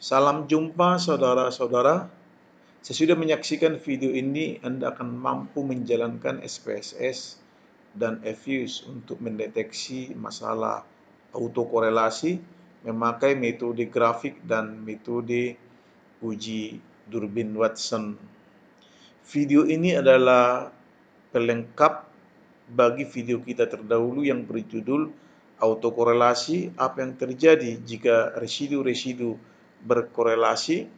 Salam jumpa saudara-saudara. Sesudah menyaksikan video ini, Anda akan mampu menjalankan SPSS dan FUSE untuk mendeteksi masalah autokorelasi memakai metode grafik dan metode uji durbin Watson. Video ini adalah pelengkap bagi video kita terdahulu yang berjudul autokorelasi, apa yang terjadi jika residu-residu berkorelasi.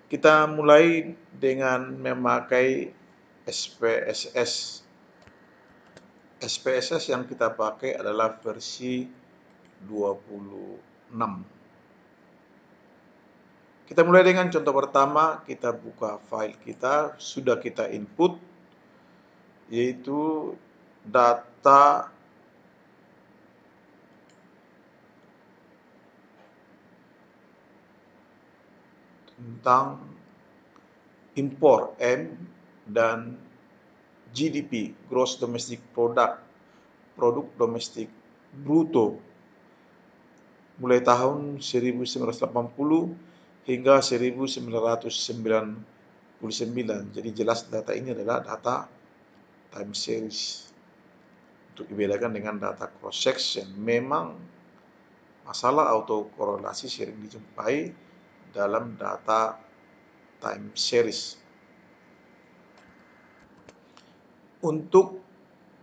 Kita mulai dengan memakai SPSS. SPSS yang kita pakai adalah versi 26. Kita mulai dengan contoh pertama, kita buka file kita, sudah kita input, yaitu data tentang impor M dan GDP, Gross Domestic Product, produk domestik bruto, mulai tahun 1980 hingga 1999. Jadi jelas data ini adalah data time series. Untuk dibedakan dengan data cross section, memang masalah autokorelasi sering dijumpai dalam data time series. Untuk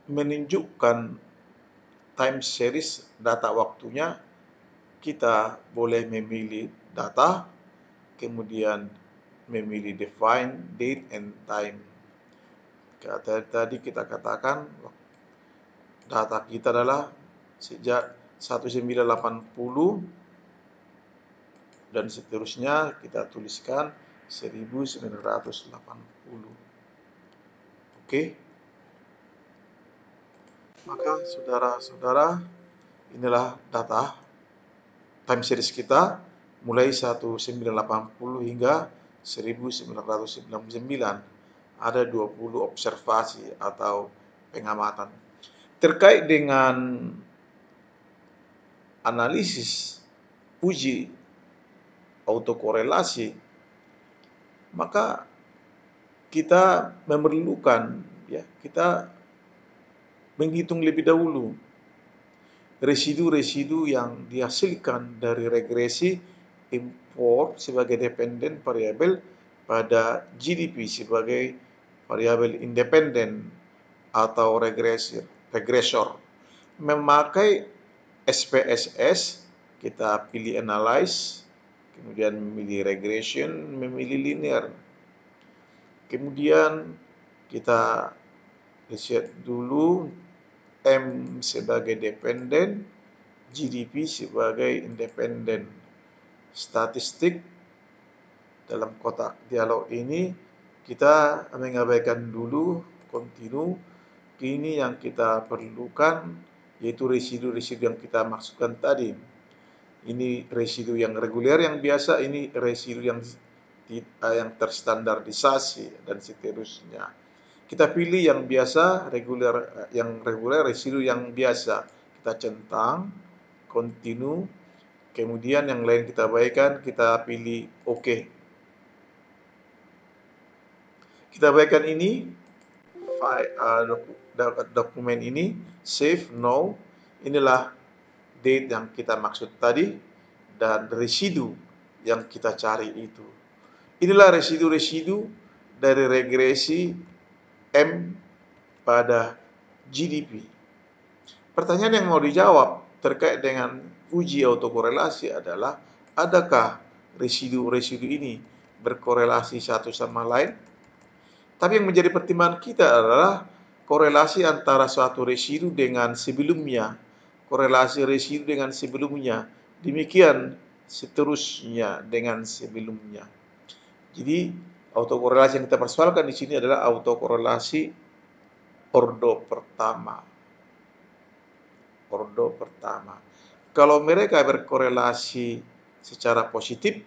menunjukkan time series data waktunya, kita boleh memilih data, kemudian memilih define date and time. Tadi kita katakan data kita adalah sejak 1980 dan seterusnya, kita tuliskan 1980. Oke. Maka saudara-saudara, inilah data time series kita mulai 1980 hingga 1999. Ada 20 observasi atau pengamatan. Terkait dengan analisis uji autokorelasi, maka kita memerlukan kita menghitung lebih dahulu residu-residu yang dihasilkan dari regresi impor sebagai dependen variabel pada GDP sebagai variabel independen atau regresor. Memakai SPSS, kita pilih analyze, kemudian memilih regression, memilih linear. Kemudian kita lihat dulu M sebagai dependen, GDP sebagai independen. Statistik dalam kotak dialog ini kita mengabaikan dulu kontinu. Ini yang kita perlukan, yaitu residu-residu yang kita maksudkan tadi. Ini residu yang reguler, yang biasa, ini residu yang terstandarisasi dan seterusnya. Kita pilih yang biasa, yang reguler, residu yang biasa. Kita centang, continue, kemudian yang lain kita abaikan, kita pilih OK. Kita abaikan ini, dokumen ini, save, no. Inilah date yang kita maksud tadi, dan residu yang kita cari itu. Inilah residu-residu dari regresi M pada GDP. Pertanyaan yang mau dijawab terkait dengan uji autokorelasi adalah, adakah residu-residu ini berkorelasi satu sama lain? Tapi yang menjadi pertimbangan kita adalah korelasi antara suatu residu dengan sebelumnya, korelasi residu dengan sebelumnya, demikian seterusnya dengan sebelumnya. Jadi autokorelasi yang kita persoalkan di sini adalah autokorelasi ordo pertama. Ordo pertama. Kalau mereka berkorelasi secara positif,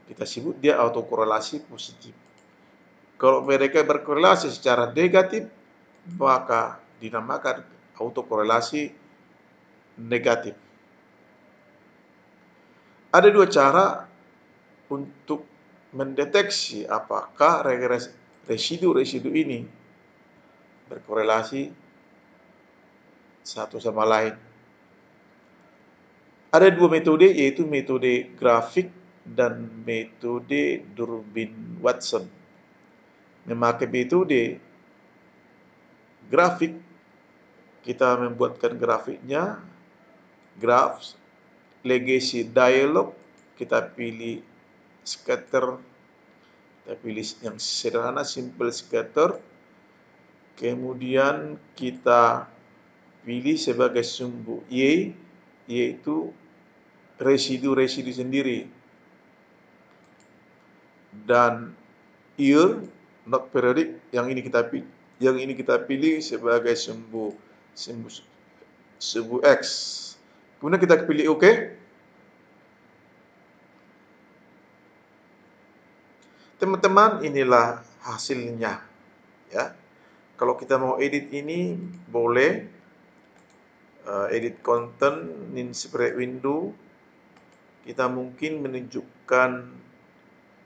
kita sebut dia autokorelasi positif. Kalau mereka berkorelasi secara negatif, maka dinamakan autokorelasi negatif. Ada dua cara untuk mendeteksi apakah residu-residu ini berkorelasi satu sama lain. Ada dua metode, yaitu metode grafik dan metode Durbin-Watson. Memakai metode grafik, kita membuatkan grafiknya, graphs, legacy dialog, kita pilih scatter, kita pilih yang sederhana, simple scatter, kemudian kita pilih sebagai sumbu Y, yaitu residu-residu sendiri, dan year not periodic yang ini kita pilih sebagai sumbu X. Kemudian kita pilih OK. Teman-teman, inilah hasilnya ya. Kalau kita mau edit ini boleh, edit content in spread window. Kita mungkin menunjukkan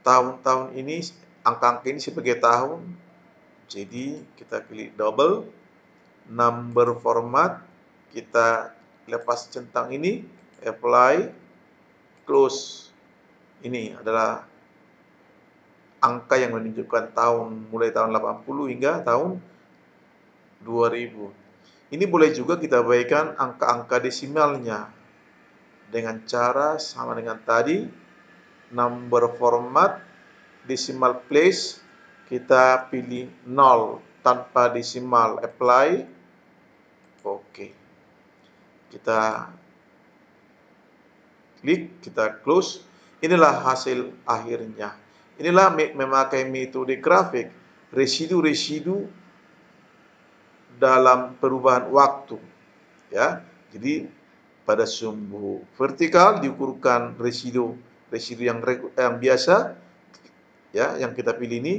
tahun-tahun ini, angka-angka ini sebagai tahun. Jadi kita klik double, number format, kita lepas centang ini, apply, close. Ini adalah angka yang menunjukkan tahun, mulai tahun 80 hingga tahun 2000. Ini boleh juga kita bagikan angka-angka desimalnya dengan cara sama dengan tadi, number format, decimal place, kita pilih 0 tanpa desimal, apply, oke. Kita klik, kita close. Inilah hasil akhirnya. Inilah memakai metode grafik residu-residu dalam perubahan waktu ya. Jadi pada sumbu vertikal diukurkan residu yang biasa ya, yang kita pilih ini.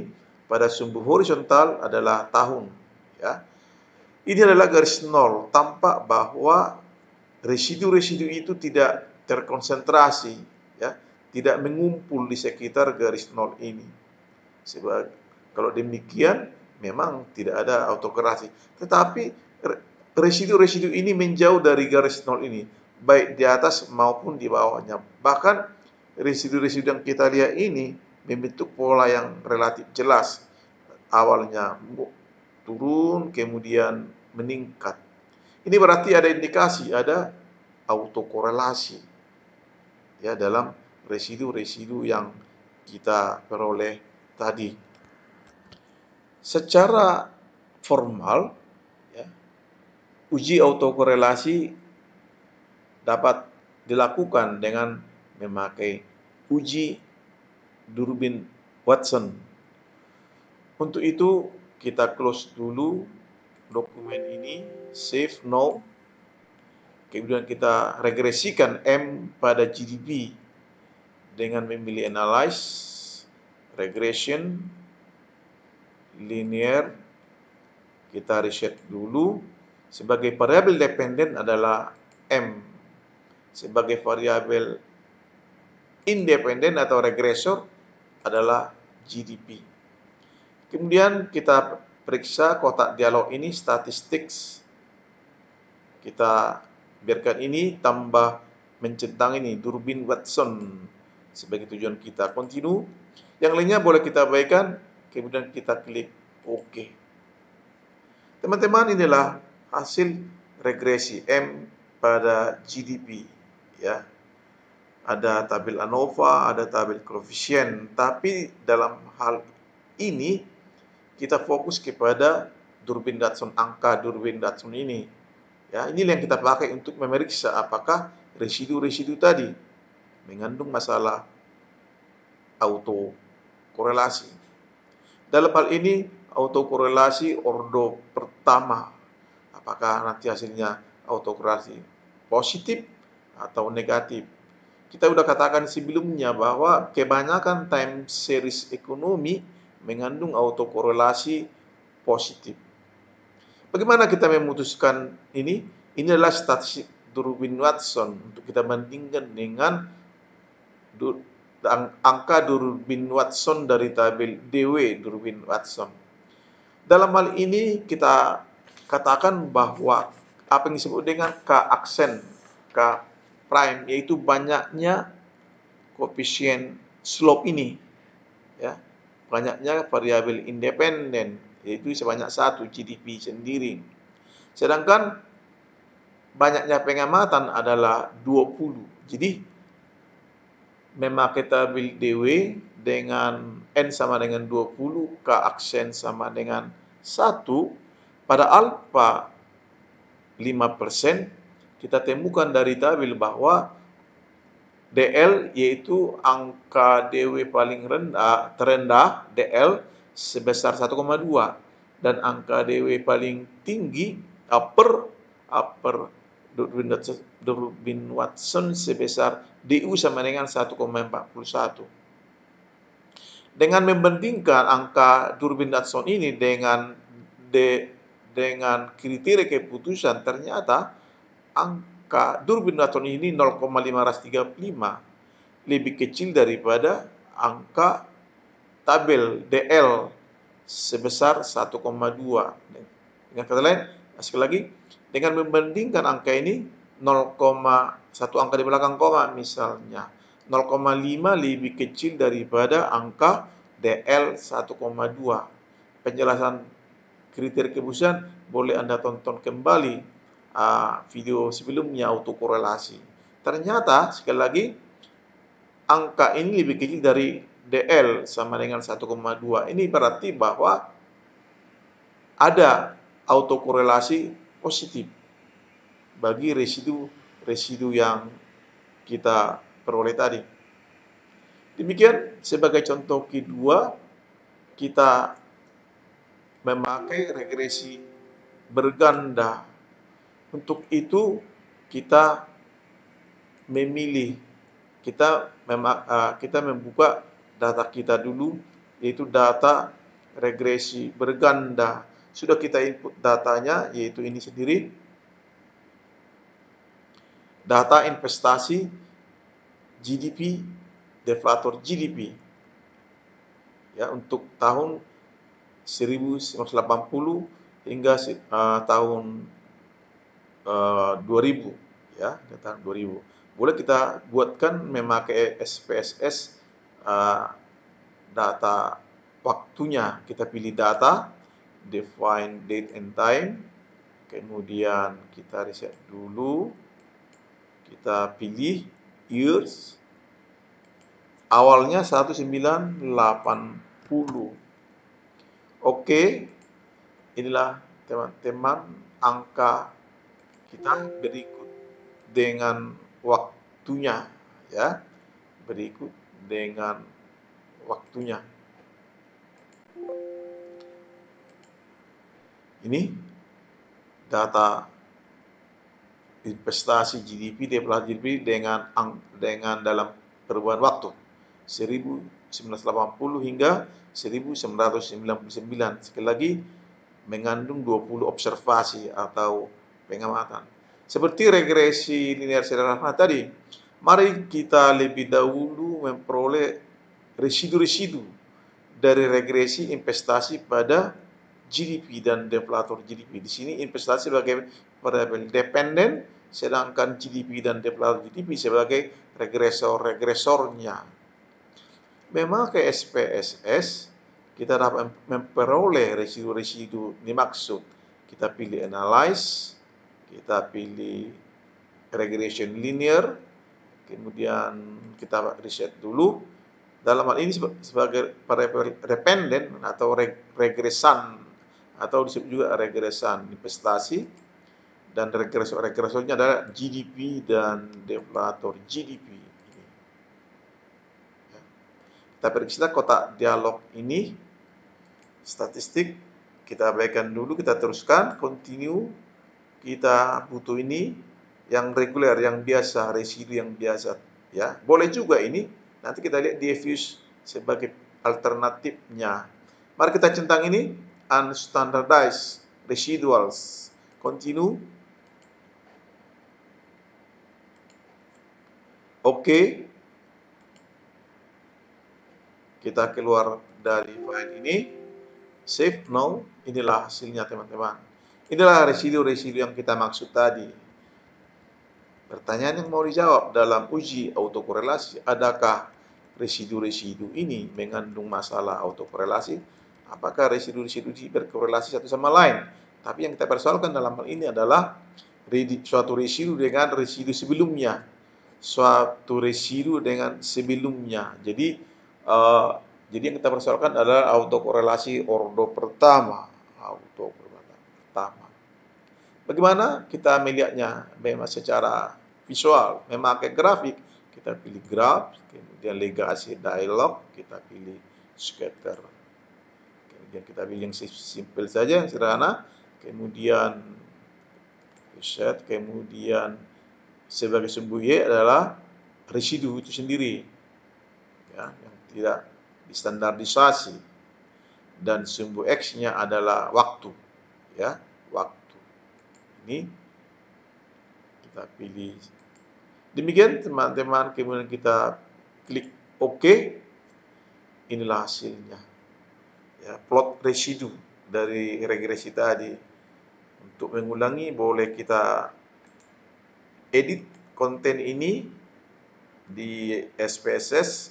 Pada sumbu horizontal adalah tahun ya. Ini adalah garis nol, tampak bahwa residu-residu itu tidak terkonsentrasi ya, tidak mengumpul di sekitar garis nol ini. Sebab kalau demikian memang tidak ada autokorelasi. Tetapi residu-residu ini menjauh dari garis nol ini, baik di atas maupun di bawahnya. Bahkan residu-residu yang kita lihat ini membentuk pola yang relatif jelas. Awalnya turun, kemudian meningkat. Ini berarti ada indikasi, ada autokorelasi ya dalam residu-residu yang kita peroleh tadi. Secara formal ya, uji autokorelasi dapat dilakukan dengan memakai uji Durbin-Watson. Untuk itu kita close dulu dokumen ini, save now. Kemudian kita regresikan M pada GDP dengan memilih analyze, regression, linear. Kita reset dulu. Sebagai variabel dependen adalah M. Sebagai variabel independen atau regresor adalah GDP. Kemudian kita periksa kotak dialog ini, statistics. Kita biarkan ini tambah mencentang ini, Durbin-Watson sebagai tujuan kita. Continue. Yang lainnya boleh kita baikkan, kemudian kita klik OK. Teman-teman, inilah hasil regresi M pada GDP ya. Ada tabel ANOVA, ada tabel koefisien, tapi dalam hal ini kita fokus kepada Durbin-Watson, angka Durbin-Watson ini. Ya, inilah yang kita pakai untuk memeriksa apakah residu-residu tadi mengandung masalah autokorelasi. Dalam hal ini autokorelasi ordo pertama, apakah nanti hasilnya autokorelasi positif atau negatif. Kita sudah katakan sebelumnya bahwa kebanyakan time series ekonomi mengandung autokorelasi positif. Bagaimana kita memutuskan ini? Ini adalah statistik Durbin-Watson untuk kita bandingkan dengan angka Durbin-Watson dari tabel DW Durbin-Watson. Dalam hal ini kita katakan bahwa apa yang disebut dengan K aksen, K prime, yaitu banyaknya koefisien slope ini, ya, banyaknya variabel independen, yaitu sebanyak 1 GDP sendiri. Sedangkan banyaknya pengamatan adalah 20. Jadi memakai tabel DW dengan N sama dengan 20, K aksen sama dengan 1, pada alfa 5%, kita temukan dari tabel bahwa DL yaitu angka DW paling terendah DL sebesar 1,2 dan angka DW paling tinggi upper Durbin-Watson sebesar DU sama dengan 1,41. Dengan membandingkan angka Durbin-Watson ini dengan kriteria keputusan, ternyata angka Durbin-Watson ini 0,535 lebih kecil daripada angka tabel DL sebesar 1,2. Dengan kata lain, sekali lagi, dengan membandingkan angka ini 1 angka di belakang koma misalnya 0,5 lebih kecil daripada angka DL 1,2. Penjelasan kriteria keputusan boleh Anda tonton kembali video sebelumnya, autokorelasi. Ternyata sekali lagi angka ini lebih kecil dari DL sama dengan 1,2. Ini berarti bahwa ada autokorelasi positif bagi residu yang kita peroleh tadi. Demikian sebagai contoh kedua, kita memakai regresi berganda. Untuk itu kita memilih, kita membuka data kita dulu, yaitu data regresi berganda. Sudah kita input datanya, yaitu ini sendiri, data investasi GDP, deflator GDP, ya, untuk tahun 1980 hingga tahun 2000, ya, tahun 2000. Boleh kita buatkan memakai SPSS data waktunya. Kita pilih data, define date and time, kemudian kita reset dulu, kita pilih years, awalnya 1980. Oke, inilah teman-teman angka kita berikut dengan waktunya, ya, berikut dengan waktunya. Ini data investasi GDP, deflasi GDP dengan dalam perubahan waktu 1980 hingga 1999. Sekali lagi mengandung 20 observasi atau pengamatan. Seperti regresi linear sederhana tadi, mari kita lebih dahulu memperoleh residu-residu dari regresi investasi pada GDP dan deflator GDP. Di sini investasi sebagai variabel dependen, sedangkan GDP dan deflator GDP sebagai regresor-regresornya. Memakai SPSS, kita dapat memperoleh residu-residu dimaksud. Kita pilih analyze, kita pilih regression linear, kemudian kita reset dulu. Dalam hal ini sebagai variabel dependen atau regresan, atau disebut juga regresan investasi, dan regresornya adalah GDP dan deflator GDP. Kita periksa kotak dialog ini, statistik, kita abaikan dulu, kita teruskan, continue. Kita butuh ini yang reguler, yang biasa, residu yang biasa, ya. Boleh juga ini, nanti kita lihat diffuse sebagai alternatifnya. Mari kita centang ini, unstandardized residuals, continue. Oke. kita keluar dari file ini, save now, inilah hasilnya teman-teman. Inilah residu-residu yang kita maksud tadi. Pertanyaan yang mau dijawab dalam uji autokorelasi, adakah residu-residu ini mengandung masalah autokorelasi? Apakah residu-residu berkorelasi satu sama lain? Tapi yang kita persoalkan dalam hal ini adalah suatu residu dengan residu sebelumnya. Suatu residu dengan sebelumnya. Jadi yang kita persoalkan adalah autokorelasi ordo pertama. Bagaimana kita melihatnya? Memang secara visual, memakai grafik, kita pilih graph, kemudian legasi dialog, kita pilih scatter. Kemudian kita pilih yang simple saja, yang sederhana, kemudian reset, kemudian sebagai sumbu Y adalah residu itu sendiri, ya, yang tidak distandarisasi, dan sumbu X-nya adalah waktu, ya, waktu. Ini kita pilih. Demikian teman-teman, kemudian kita klik OK. Inilah hasilnya. Ya, plot residu dari regresi tadi. Untuk mengulangi, boleh kita edit konten ini di SPSS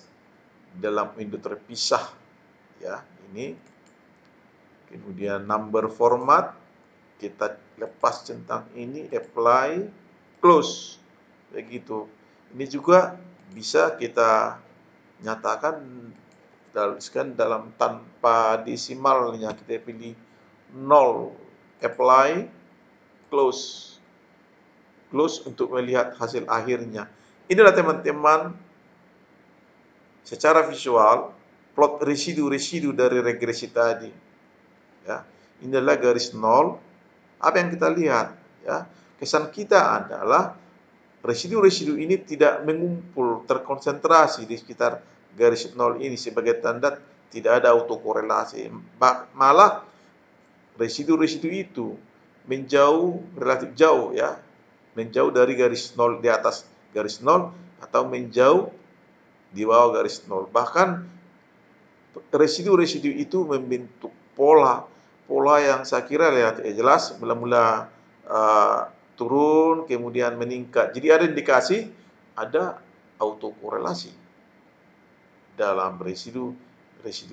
dalam window terpisah. Ya, ini. Kemudian number format, kita lepas centang ini, apply, close. Begitu. Ini juga bisa kita nyatakan dalam tanpa desimalnya, kita pilih 0, apply, close. Close untuk melihat hasil akhirnya. Inilah teman-teman secara visual plot residu-residu dari regresi tadi. Ya, inilah garis 0. Apa yang kita lihat? Ya, kesan kita adalah residu-residu ini tidak mengumpul, terkonsentrasi di sekitar garis 0 ini sebagai tanda tidak ada autokorelasi. Malah residu-residu itu menjauh, relatif jauh, ya, menjauh dari garis 0, di atas garis 0 atau menjauh di bawah garis 0. Bahkan residu-residu itu membentuk pola yang saya kira jelas mula-mula turun kemudian meningkat. Jadi ada indikasi ada autokorelasi dalam residu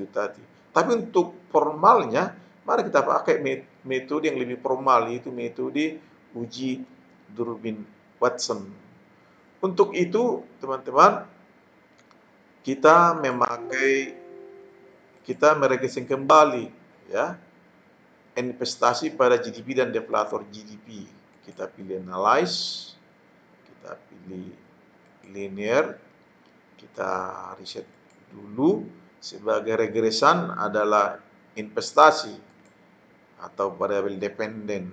tadi. Tapi untuk formalnya, mari kita pakai metode yang lebih formal, yaitu metode uji Durbin Watson. Untuk itu, teman-teman, kita meregresi kembali, ya, investasi pada GDP dan deflator GDP. Kita pilih analyze, kita pilih linear, kita reset dulu. Sebagai regresan adalah investasi atau variabel dependen.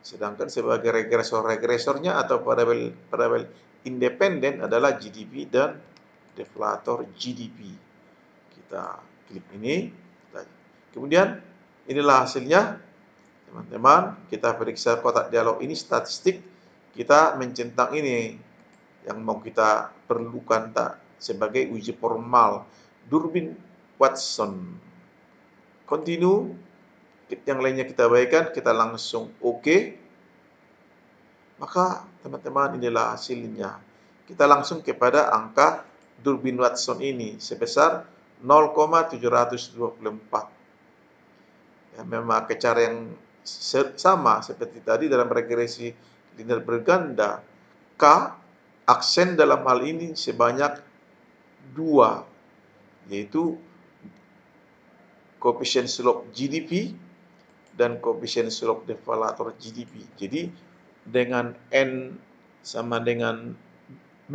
Sedangkan sebagai regresornya atau variabel independen adalah GDP dan deflator GDP. Kita klik ini. Kemudian inilah hasilnya. Teman-teman, kita periksa kotak dialog ini, statistik. Kita mencentang ini yang mau kita perlukan sebagai uji formal Durbin Watson. Continue. Yang lainnya kita baikkan, kita langsung OK. Maka teman-teman, inilah hasilnya. Kita langsung kepada angka Durbin Watson ini sebesar 0,724. Ya, memakai cara yang sama seperti tadi dalam regresi linear berganda. K, aksen dalam hal ini sebanyak 2, yaitu koefisien slope GDP dan koefisien slope deflator GDP. Jadi dengan N sama dengan 20,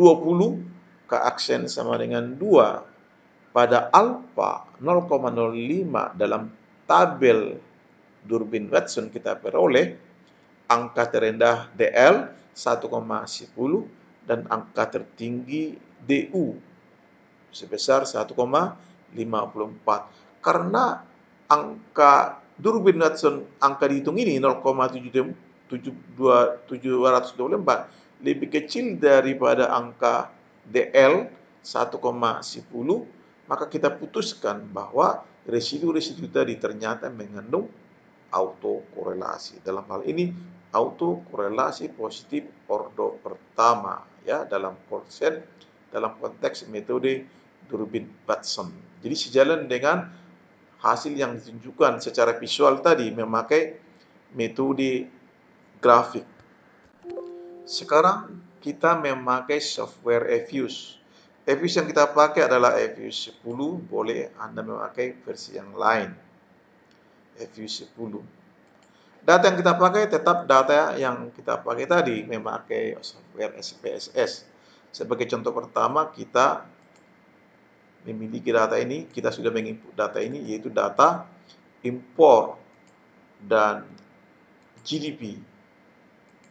K aksen sama dengan 2, pada alfa 0,05 dalam tabel Durbin Watson kita peroleh angka terendah DL 1,10 dan angka tertinggi DU sebesar 1,54. Karena angka Durbin Watson, angka dihitung ini 0,724 lebih kecil daripada angka DL 1,10, maka kita putuskan bahwa residu-residu tadi ternyata mengandung autokorelasi. Dalam hal ini autokorelasi positif ordo pertama, ya, dalam konteks metode Durbin-Watson. Jadi sejalan dengan hasil yang ditunjukkan secara visual tadi memakai metode grafik. Sekarang kita memakai software eFuse. eFuse yang kita pakai adalah eFuse 10, boleh Anda memakai versi yang lain. eFuse 10. Data yang kita pakai tetap data yang kita pakai tadi, memakai software SPSS. Sebagai contoh pertama, kita memiliki data ini, kita sudah menginput data ini, yaitu data impor dan GDP,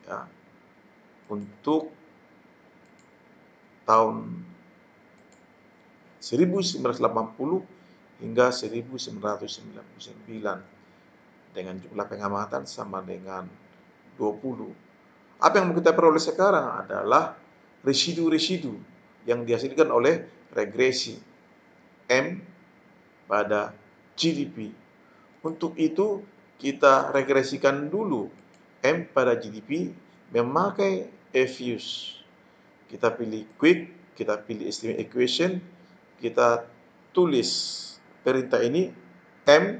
ya, untuk tahun 1980 hingga 1999 dengan jumlah pengamatan sama dengan 20. Apa yang kita peroleh sekarang adalah residu-residu yang dihasilkan oleh regresi M pada GDP. Untuk itu kita regresikan dulu M pada GDP memakai eFuse. Kita pilih quick, kita pilih estimate equation, kita tulis perintah ini M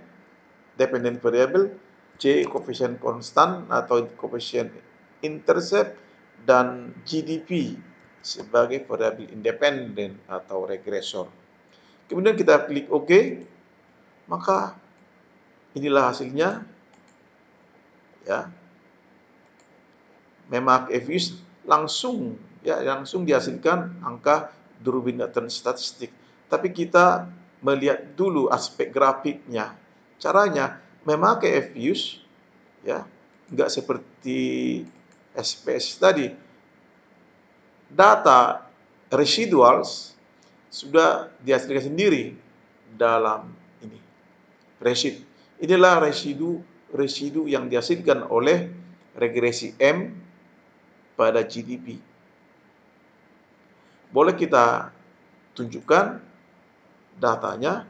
dependent variable, C koefisien konstan atau koefisien intercept, dan GDP sebagai variabel independen atau regresor. Kemudian kita klik OK, maka inilah hasilnya, ya. Memakai eFuse langsung dihasilkan angka Durbin-Watson statistik. Tapi kita melihat dulu aspek grafiknya. Caranya memakai eFuse, ya, nggak seperti SPS tadi. Data residuals sudah dihasilkan sendiri dalam ini resheet. Inilah residu yang dihasilkan oleh regresi M pada GDP. Boleh kita tunjukkan datanya.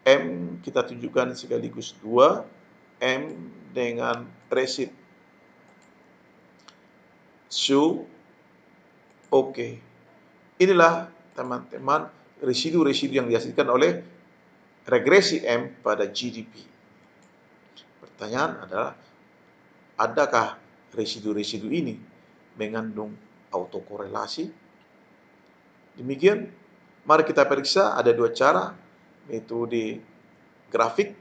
M kita tunjukkan sekaligus 2, M dengan resheet. Show OK. Inilah teman-teman residu-residu yang dihasilkan oleh regresi M pada GDP. Pertanyaan adalah, adakah residu-residu ini mengandung autokorelasi? Demikian, mari kita periksa. Ada dua cara, metode grafik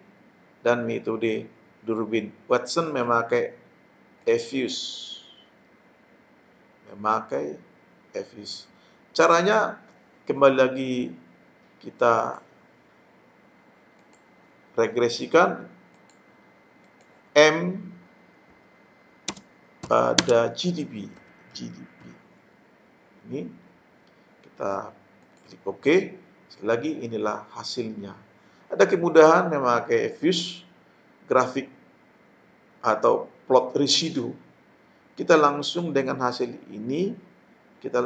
dan metode Durbin-Watson memakai eFuse. Caranya kembali lagi kita regresikan M pada GDP. Ini kita klik OK. Sekali lagi, inilah hasilnya. Ada kemudahan memakai eFuse grafik atau plot residu. Kita langsung dengan hasil ini kita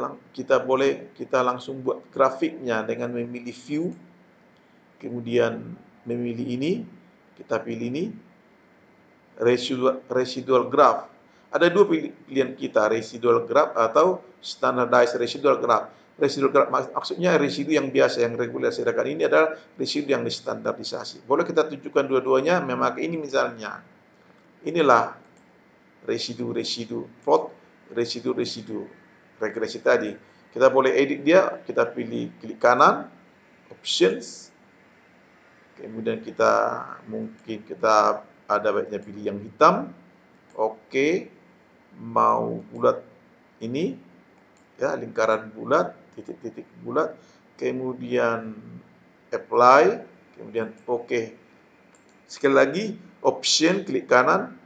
langsung buat grafiknya dengan memilih view, kemudian memilih ini, kita pilih ini residual graph. Ada dua pilihan kita, residual graph atau standardized residual graph. Residual graph maksudnya residu yang biasa, yang reguler, sedangkan ini adalah residu yang distandarisasi. Boleh kita tunjukkan dua-duanya memakai ini misalnya. Inilah residu-residu plot, residu-residu regresi tadi. Kita boleh edit dia, kita pilih klik kanan, options. Kemudian kita ada baiknya pilih yang hitam. Oke. Mau bulat ini, ya, lingkaran bulat, titik-titik bulat. Kemudian apply, kemudian oke. Sekali lagi, option, klik kanan.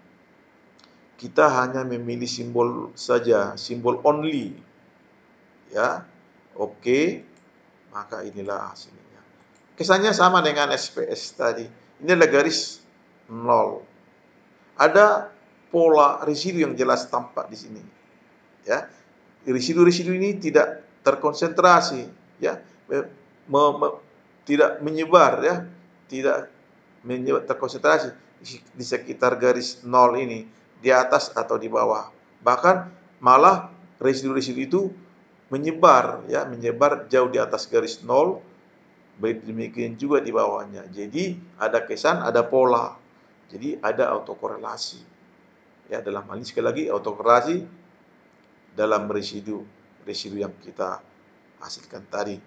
Kita hanya memilih simbol saja, simbol only, ya. Oke, maka inilah hasilnya. Kesannya sama dengan SPS tadi. Ini adalah garis 0. Ada pola residu yang jelas tampak di sini, ya. Residu-residu ini tidak terkonsentrasi, ya. tidak menyebar ya, tidak menyebar, terkonsentrasi di sekitar garis nol ini, di atas atau di bawah. Bahkan malah residu-residu itu menyebar ya, menyebar jauh di atas garis nol, baik demikian juga di bawahnya. Jadi ada kesan, ada pola. Jadi ada autokorelasi. Ya, dalam hal ini sekali lagi autokorelasi dalam residu yang kita hasilkan tadi.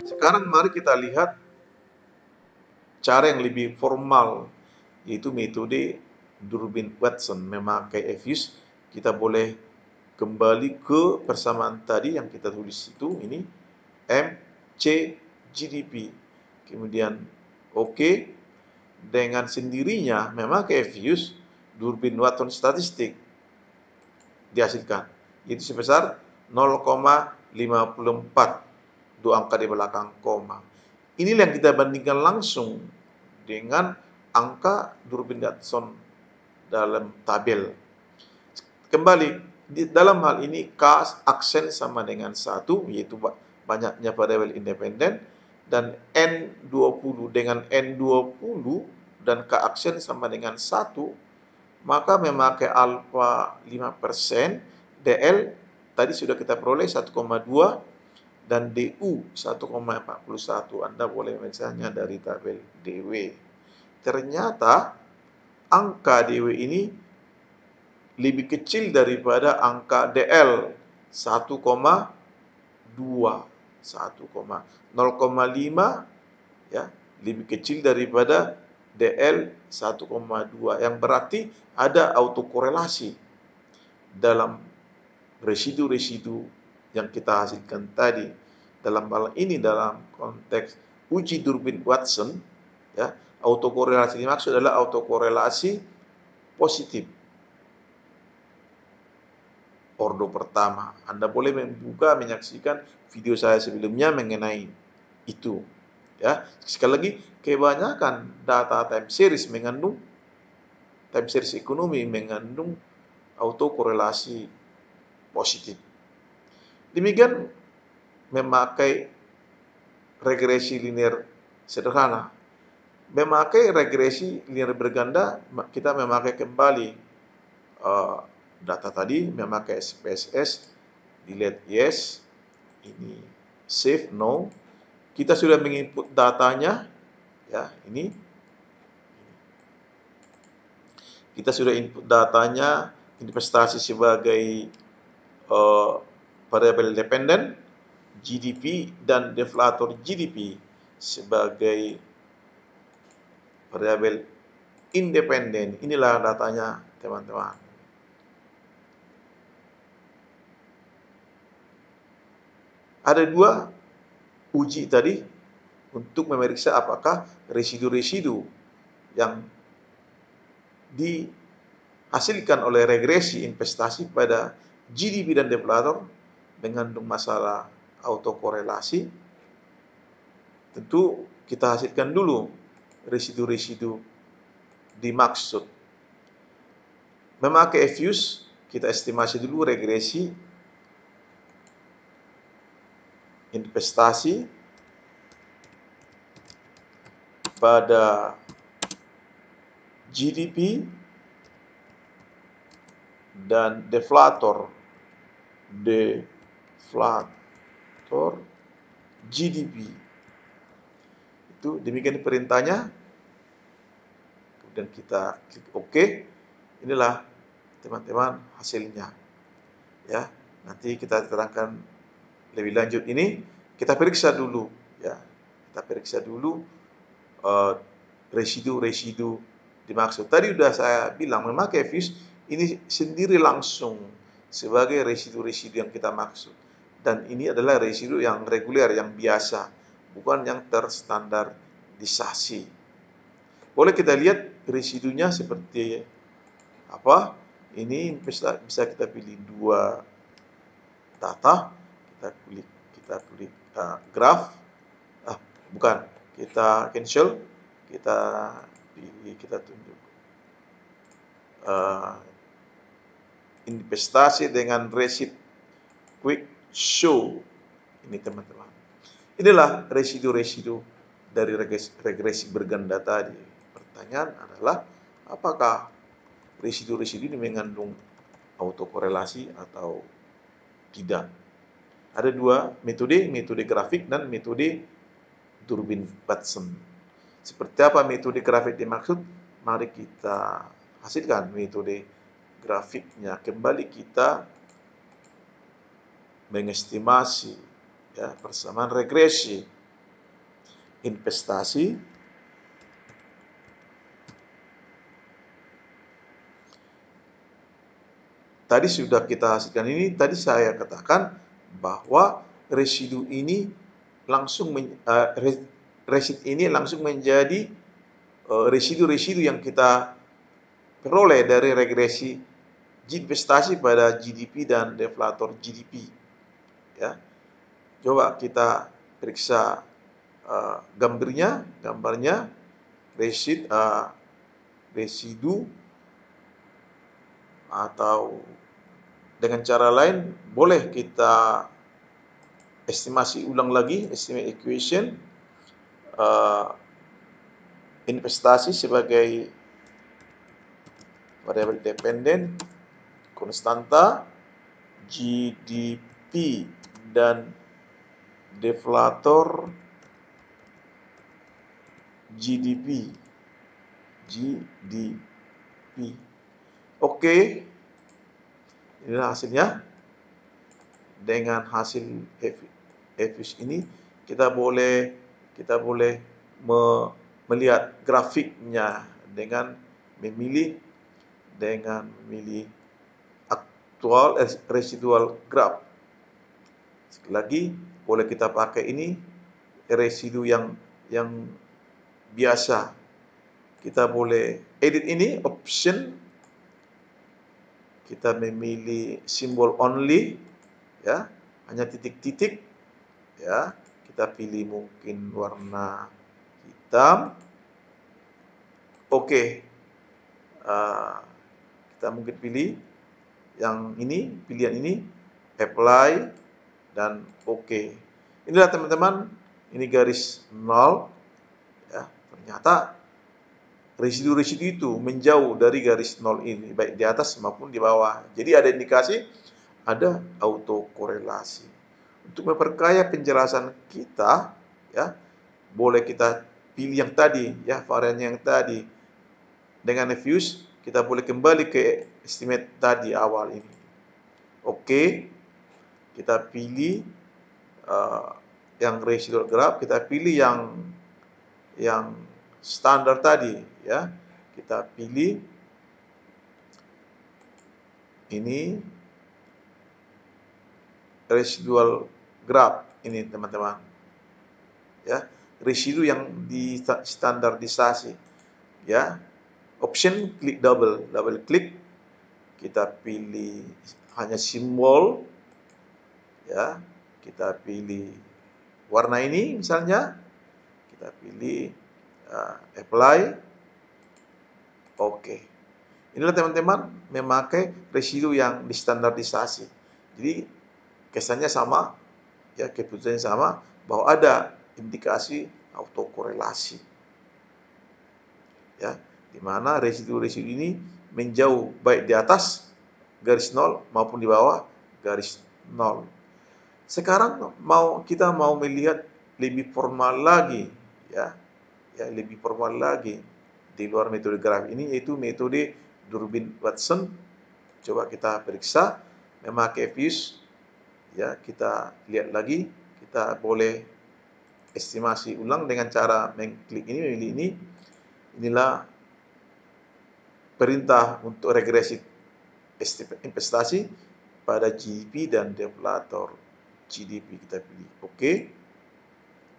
Sekarang mari kita lihat cara yang lebih formal, yaitu metode Durbin-Watson memakai EFUSE. Kita boleh kembali ke persamaan tadi yang kita tulis itu, ini MCGDP, kemudian OK, dengan sendirinya memakai EFUSE Durbin-Watson statistik dihasilkan, itu sebesar 0,54, dua angka di belakang koma. Inilah yang kita bandingkan langsung dengan angka Durbin-Watson dalam tabel. Kembali, di dalam hal ini K aksen sama dengan 1, yaitu banyaknya variabel independen, dan N20 dengan N20 dan K aksen sama dengan 1, maka memakai alfa 5%, DL tadi sudah kita peroleh 1,2, dan DU 1,41. Anda boleh membacanya dari tabel DW. Ternyata angka DW ini lebih kecil daripada angka DL 1,2, 0,5 ya, lebih kecil daripada DL 1,2, yang berarti ada autokorelasi dalam residu-residu yang kita hasilkan tadi. Dalam hal ini dalam konteks uji Durbin-Watson ya, autokorelasi dimaksud adalah autokorelasi positif ordo pertama. Anda boleh membuka, menyaksikan video saya sebelumnya mengenai itu. Ya, sekali lagi, kebanyakan data time series ekonomi mengandung autokorelasi positif. Demikian memakai regresi linear sederhana. Memakai regresi linear berganda, kita memakai kembali data tadi, memakai SPSS, delete yes, ini save no. Kita sudah menginput datanya, ya ini. Kita sudah input datanya, investasi sebagai variabel dependen, GDP dan deflator GDP sebagai variabel independen. Inilah datanya, teman-teman. Ada dua uji tadi untuk memeriksa apakah residu-residu yang dihasilkan oleh regresi investasi pada GDP dan deflator mengandung masalah autokorelasi. Tentu kita hasilkan dulu residu-residu dimaksud. Memakai EFUSE, kita estimasi dulu regresi investasi pada GDP dan deflator GDP. Itu demikian perintahnya. Kemudian kita klik OK. Inilah teman-teman hasilnya. Ya, nanti kita terangkan lebih lanjut ini. Kita periksa dulu ya. Kita periksa dulu residu-residu dimaksud. Tadi sudah saya bilang memakai EFUSE ini sendiri langsung sebagai residu-residu yang kita maksud. Dan ini adalah residu yang reguler, yang biasa, bukan yang terstandarisasi. Boleh kita lihat residunya seperti apa. Ini bisa kita pilih dua data. Kita klik graph. Bukan, kita cancel. Kita pilih, kita tunjuk investasi dengan receipt quick show. Ini teman-teman. Inilah residu-residu dari regresi berganda tadi. Pertanyaan adalah, apakah residu-residu ini mengandung autokorelasi atau tidak? Ada dua metode, metode grafik dan metode Durbin-Watson. Seperti apa metode grafik dimaksud? Mari kita hasilkan metode grafiknya. Kembali kita mengestimasi ya, persamaan regresi investasi tadi sudah kita hasilkan ini. Tadi saya katakan bahwa residu ini langsung menjadi residu-residu yang kita peroleh dari regresi investasi pada GDP dan deflator GDP. Ya, coba kita periksa gambarnya residu atau dengan cara lain boleh kita estimasi ulang lagi, estimate equation investasi sebagai variabel dependen konstanta, GDP dan deflator GDP. Oke, inilah hasilnya. Dengan hasil EFIS ini kita boleh melihat grafiknya dengan memilih aktual residual graph. Sekali lagi, boleh kita pakai ini residu yang biasa. Kita boleh edit ini, option. Kita memilih simbol only, ya, hanya titik-titik, ya. Kita pilih mungkin warna hitam. Oke, kita mungkin pilih yang ini, pilihan ini, apply dan oke. Inilah teman-teman, ini garis 0, ya. Ternyata residu-residu itu menjauh dari garis 0 ini, baik di atas maupun di bawah. Jadi ada indikasi ada autokorelasi. Untuk memperkaya penjelasan kita, ya, boleh kita pilih yang tadi, ya, varian yang tadi. Dengan EFIS, kita boleh kembali ke estimate tadi awal ini. Oke, kita pilih yang residual graph, kita pilih yang standar tadi, ya. Kita pilih ini residual graph ini, teman-teman. Ya, residu yang standarisasi. Ya. Option klik double klik. Kita pilih hanya simbol, ya. Kita pilih warna ini misalnya. Kita pilih apply. Oke. Inilah teman-teman memakai residu yang distandarisasi. Jadi kesannya sama, ya, keputusannya sama, bahwa ada indikasi autokorelasi. Ya, di mana residu-residu ini menjauh baik di atas garis 0 maupun di bawah garis 0. Sekarang kita mau melihat lebih formal lagi, ya. Ya, lebih formal lagi di luar metode grafik ini, yaitu metode Durbin-Watson. Coba kita periksa memakai EFIS, ya. Kita lihat lagi, kita boleh estimasi ulang dengan cara mengklik ini, memilih ini. Inilah perintah untuk regresi investasi pada GDP dan deflator GDP. Kita pilih oke.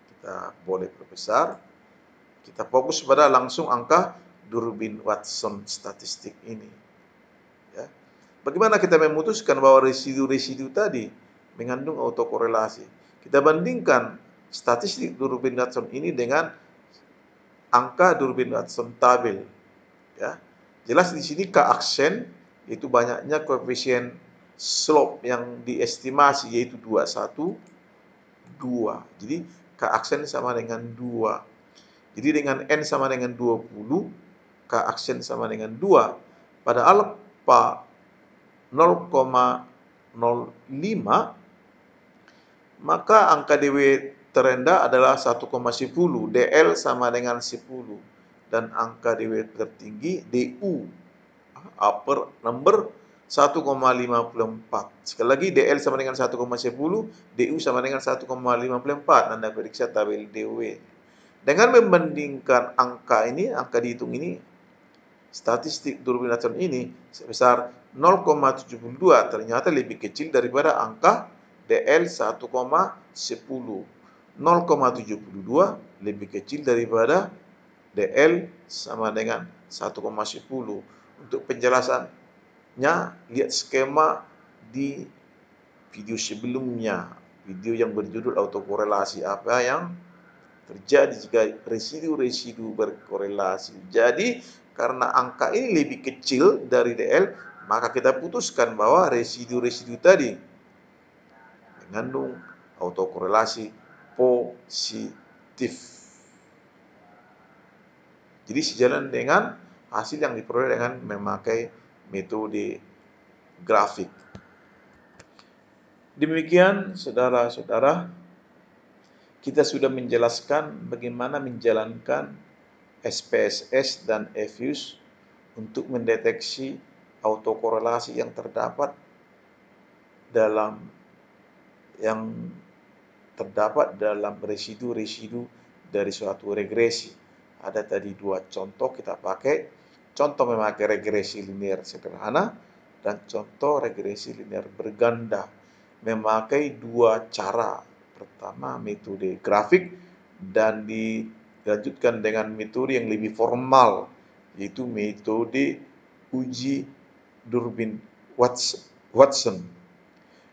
Kita boleh perbesar. Kita fokus pada langsung angka Durbin-Watson statistik ini. Ya. Bagaimana kita memutuskan bahwa residu-residu tadi mengandung autokorelasi? Kita bandingkan statistik Durbin-Watson ini dengan angka Durbin-Watson tabel. Ya. Jelas di sini K aksen, yaitu banyaknya koefisien slope yang diestimasi, yaitu 21, 2. Jadi K K aksen sama dengan 2. Jadi dengan N sama dengan 20, K aksen sama dengan 2. Pada alfa 0,05, maka angka DW terendah adalah 1,10. DL sama dengan 10. Dan angka DW tertinggi DU upper number 1,54. Sekali lagi, DL sama dengan 1,10, DU sama dengan 1,54. Anda periksa tabel DW. Dengan membandingkan angka ini, angka dihitung ini, statistik turbination ini sebesar 0,72 ternyata lebih kecil daripada angka DL 1,10. 0,72 lebih kecil daripada DL sama dengan 1,10. Untuk penjelasannya, lihat skema di video sebelumnya, video yang berjudul autokorelasi, apa yang terjadi jika residu-residu berkorelasi. Jadi, karena angka ini lebih kecil dari DL, maka kita putuskan bahwa residu-residu tadi mengandung autokorelasi positif. Jadi sejalan dengan hasil yang diperoleh dengan memakai metode grafik. Demikian saudara-saudara, kita sudah menjelaskan bagaimana menjalankan SPSS dan EFUSE untuk mendeteksi autokorelasi yang terdapat dalam residu-residu dari suatu regresi. Ada tadi 2 contoh kita pakai. Contoh memakai regresi linear sederhana dan contoh regresi linear berganda. Memakai 2 cara. Pertama metode grafik dan dilanjutkan dengan metode yang lebih formal, yaitu metode uji Durbin Watson.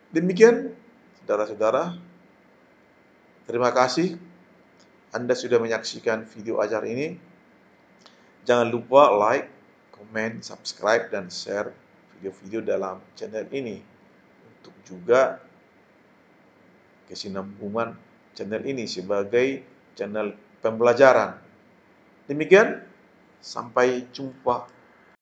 Demikian saudara-saudara, terima kasih Anda sudah menyaksikan video ajar ini. Jangan lupa like, komen, subscribe, dan share video-video dalam channel ini. Untuk juga kesinambungan channel ini sebagai channel pembelajaran. Demikian, sampai jumpa.